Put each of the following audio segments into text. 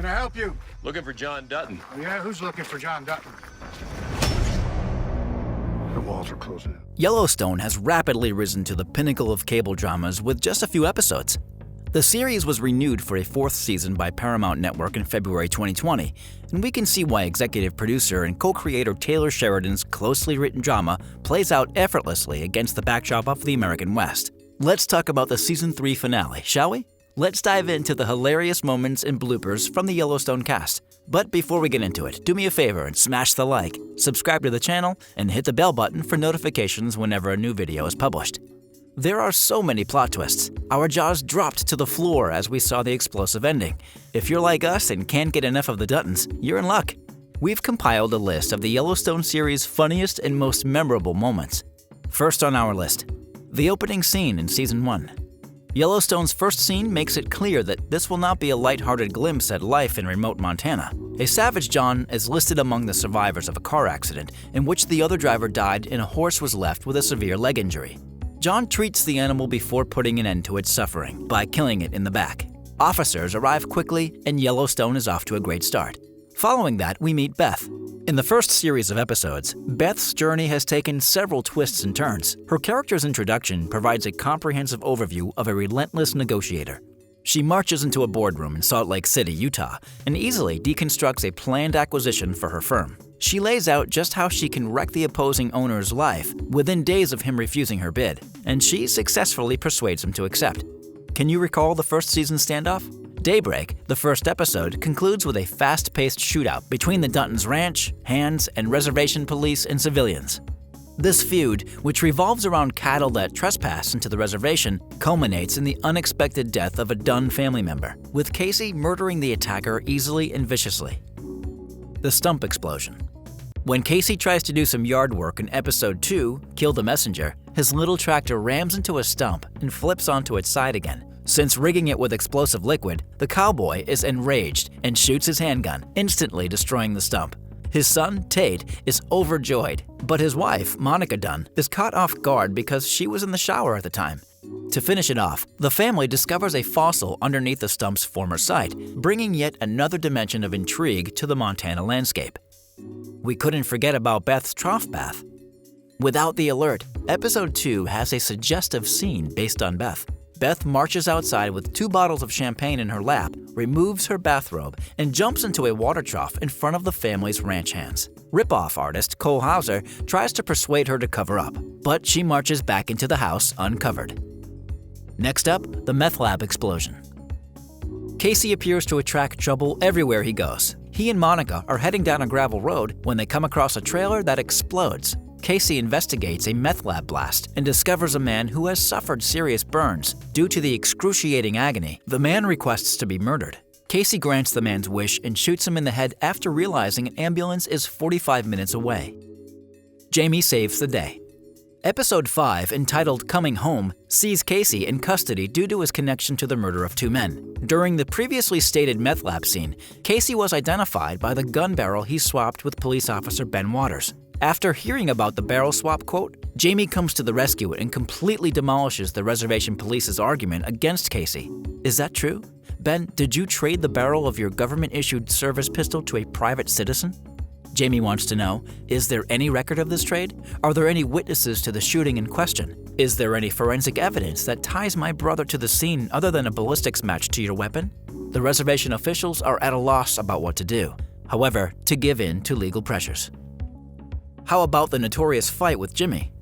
Can I help you? Looking for John Dutton. Oh, yeah? Who's looking for John Dutton? The walls are closing in. Yellowstone has rapidly risen to the pinnacle of cable dramas with just a few episodes. The series was renewed for a fourth season by Paramount Network in February 2020, and we can see why executive producer and co-creator Taylor Sheridan's closely written drama plays out effortlessly against the backdrop of the American West. Let's talk about the Season 3 finale, shall we? Let's dive into the hilarious moments and bloopers from the Yellowstone cast. But before we get into it, do me a favor and smash the like, subscribe to the channel, and hit the bell button for notifications whenever a new video is published. There are so many plot twists. Our jaws dropped to the floor as we saw the explosive ending. If you're like us and can't get enough of the Duttons, you're in luck. We've compiled a list of the Yellowstone series' funniest and most memorable moments. First on our list, the opening scene in Season 1. Yellowstone's first scene makes it clear that this will not be a lighthearted glimpse at life in remote Montana. A savage John is listed among the survivors of a car accident in which the other driver died and a horse was left with a severe leg injury. John treats the animal before putting an end to its suffering by killing it in the back. Officers arrive quickly and Yellowstone is off to a great start. Following that, we meet Beth. In the first series of episodes, Beth's journey has taken several twists and turns. Her character's introduction provides a comprehensive overview of a relentless negotiator. She marches into a boardroom in Salt Lake City, Utah, and easily deconstructs a planned acquisition for her firm. She lays out just how she can wreck the opposing owner's life within days of him refusing her bid, and she successfully persuades him to accept. Can you recall the first season standoff? Daybreak, the first episode, concludes with a fast-paced shootout between the Duttons' ranch, hands, and reservation police and civilians. This feud, which revolves around cattle that trespass into the reservation, culminates in the unexpected death of a Dunn family member, with Casey murdering the attacker easily and viciously. The stump explosion. When Casey tries to do some yard work in Episode 2, Kill the Messenger, his little tractor rams into a stump and flips onto its side again. Since rigging it with explosive liquid, the cowboy is enraged and shoots his handgun, instantly destroying the stump. His son, Tate, is overjoyed, but his wife, Monica Dunn, is caught off guard because she was in the shower at the time. To finish it off, the family discovers a fossil underneath the stump's former site, bringing yet another dimension of intrigue to the Montana landscape. We couldn't forget about Beth's trough bath. Without the alert, Episode 2 has a suggestive scene based on Beth. Beth marches outside with 2 bottles of champagne in her lap, removes her bathrobe, and jumps into a water trough in front of the family's ranch hands. Rip-off artist Cole Hauser tries to persuade her to cover up, but she marches back into the house uncovered. Next up, the meth lab explosion. Casey appears to attract trouble everywhere he goes. He and Monica are heading down a gravel road when they come across a trailer that explodes. Casey investigates a meth lab blast and discovers a man who has suffered serious burns. Due to the excruciating agony, the man requests to be murdered. Casey grants the man's wish and shoots him in the head after realizing an ambulance is 45 minutes away. Jamie saves the day. Episode 5, entitled Coming Home, sees Casey in custody due to his connection to the murder of 2 men. During the previously stated meth lab scene, Casey was identified by the gun barrel he swapped with police officer Ben Waters. After hearing about the barrel swap quote, Jamie comes to the rescue and completely demolishes the reservation police's argument against Casey. Is that true? Ben, did you trade the barrel of your government-issued service pistol to a private citizen? Jamie wants to know, is there any record of this trade? Are there any witnesses to the shooting in question? Is there any forensic evidence that ties my brother to the scene other than a ballistics match to your weapon? The reservation officials are at a loss about what to do. However, to give in to legal pressures. How about the notorious fight with Jimmy?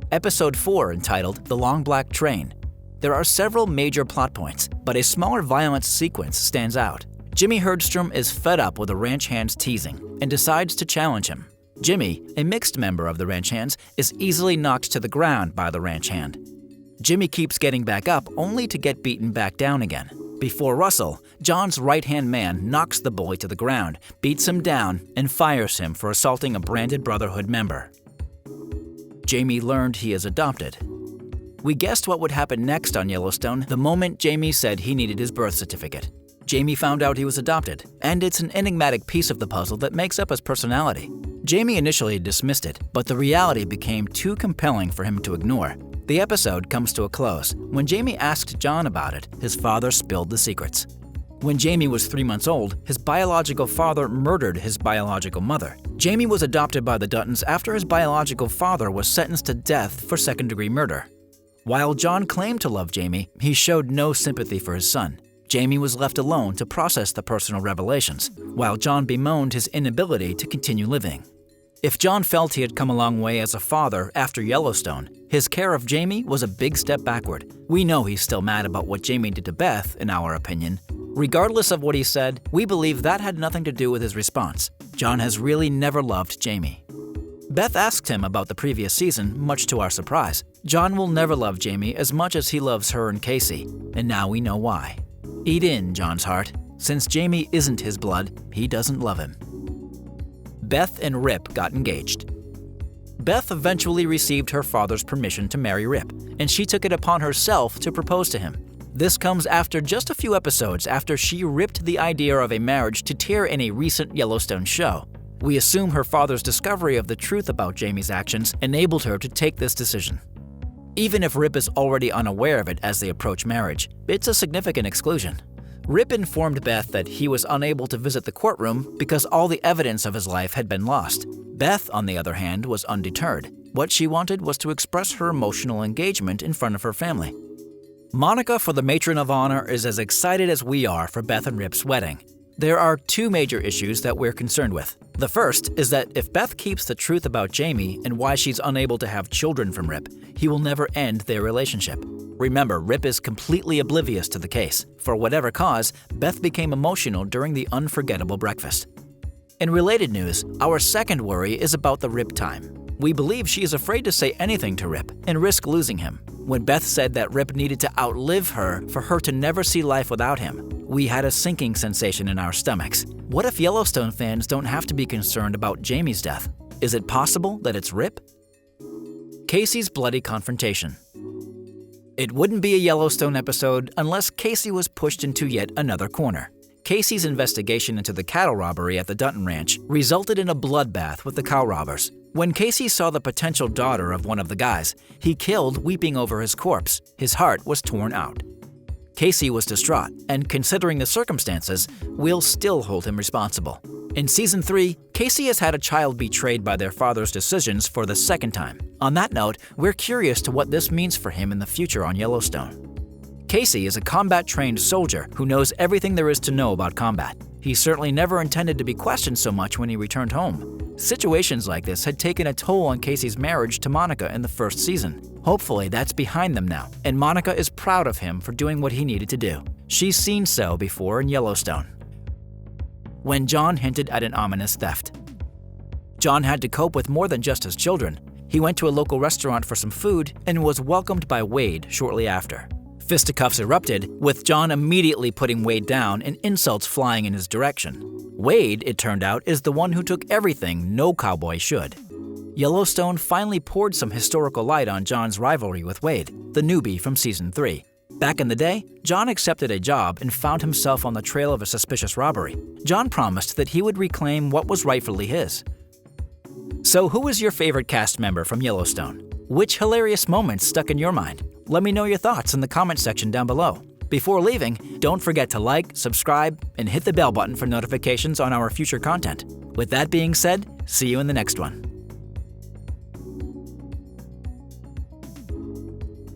Episode 4, entitled The Long Black Train. There are several major plot points, but a smaller violence sequence stands out. Jimmy Herdstrom is fed up with the ranch hand's teasing and decides to challenge him. Jimmy, a mixed member of the ranch hands, is easily knocked to the ground by the ranch hand. Jimmy keeps getting back up only to get beaten back down again. Before Russell, John's right-hand man knocks the bully to the ground, beats him down, and fires him for assaulting a branded Brotherhood member. Jamie learned he is adopted. We guessed what would happen next on Yellowstone the moment Jamie said he needed his birth certificate. Jamie found out he was adopted, and it's an enigmatic piece of the puzzle that makes up his personality. Jamie initially dismissed it, but the reality became too compelling for him to ignore. The episode comes to a close. When Jamie asked John about it, his father spilled the secrets. When Jamie was 3 months old, his biological father murdered his biological mother. Jamie was adopted by the Duttons after his biological father was sentenced to death for second-degree murder. While John claimed to love Jamie, he showed no sympathy for his son. Jamie was left alone to process the personal revelations, while John bemoaned his inability to continue living. If John felt he had come a long way as a father after Yellowstone, his care of Jamie was a big step backward. We know he's still mad about what Jamie did to Beth, in our opinion. Regardless of what he said, we believe that had nothing to do with his response. John has really never loved Jamie. Beth asked him about the previous season, much to our surprise. John will never love Jamie as much as he loves her and Casey, and now we know why. Eat in, John's heart. Since Jamie isn't his blood, he doesn't love him. Beth and Rip got engaged. Beth eventually received her father's permission to marry Rip, and she took it upon herself to propose to him. This comes after just a few episodes after she ripped the idea of a marriage to tear in a recent Yellowstone show. We assume her father's discovery of the truth about Jamie's actions enabled her to take this decision. Even if Rip is already unaware of it as they approach marriage, it's a significant exclusion. Rip informed Beth that he was unable to visit the courtroom because all the evidence of his life had been lost. Beth, on the other hand, was undeterred. What she wanted was to express her emotional engagement in front of her family. Monica, for the matron of honor, is as excited as we are for Beth and Rip's wedding. There are two major issues that we're concerned with. The first is that if Beth keeps the truth about Jamie and why she's unable to have children from Rip, he will never end their relationship. Remember, Rip is completely oblivious to the case. For whatever cause, Beth became emotional during the unforgettable breakfast. In related news, our second worry is about the Rip time. We believe she is afraid to say anything to Rip and risk losing him. When Beth said that Rip needed to outlive her for her to never see life without him, we had a sinking sensation in our stomachs. What if Yellowstone fans don't have to be concerned about Jamie's death? Is it possible that it's Rip? Casey's bloody confrontation. It wouldn't be a Yellowstone episode unless Casey was pushed into yet another corner. Casey's investigation into the cattle robbery at the Dutton Ranch resulted in a bloodbath with the cow robbers. When Casey saw the potential daughter of one of the guys, he killed weeping over his corpse. His heart was torn out. Casey was distraught, and considering the circumstances, we'll still hold him responsible. In Season 3, Casey has had a child betrayed by their father's decisions for the second time. On that note, we're curious to what this means for him in the future on Yellowstone. Casey is a combat-trained soldier who knows everything there is to know about combat. He certainly never intended to be questioned so much when he returned home. Situations like this had taken a toll on Casey's marriage to Monica in the first season. Hopefully that's behind them now, and Monica is proud of him for doing what he needed to do. She's seen so before in Yellowstone. When John hinted at an ominous theft. John had to cope with more than just his children. He went to a local restaurant for some food and was welcomed by Wade shortly after. Fisticuffs erupted, with John immediately putting Wade down and insults flying in his direction. Wade, it turned out, is the one who took everything no cowboy should. Yellowstone finally poured some historical light on John's rivalry with Wade, the newbie from Season 3. Back in the day, John accepted a job and found himself on the trail of a suspicious robbery. John promised that he would reclaim what was rightfully his. So who is your favorite cast member from Yellowstone? Which hilarious moments stuck in your mind? Let me know your thoughts in the comment section down below. Before leaving, don't forget to like, subscribe, and hit the bell button for notifications on our future content. With that being said, see you in the next one.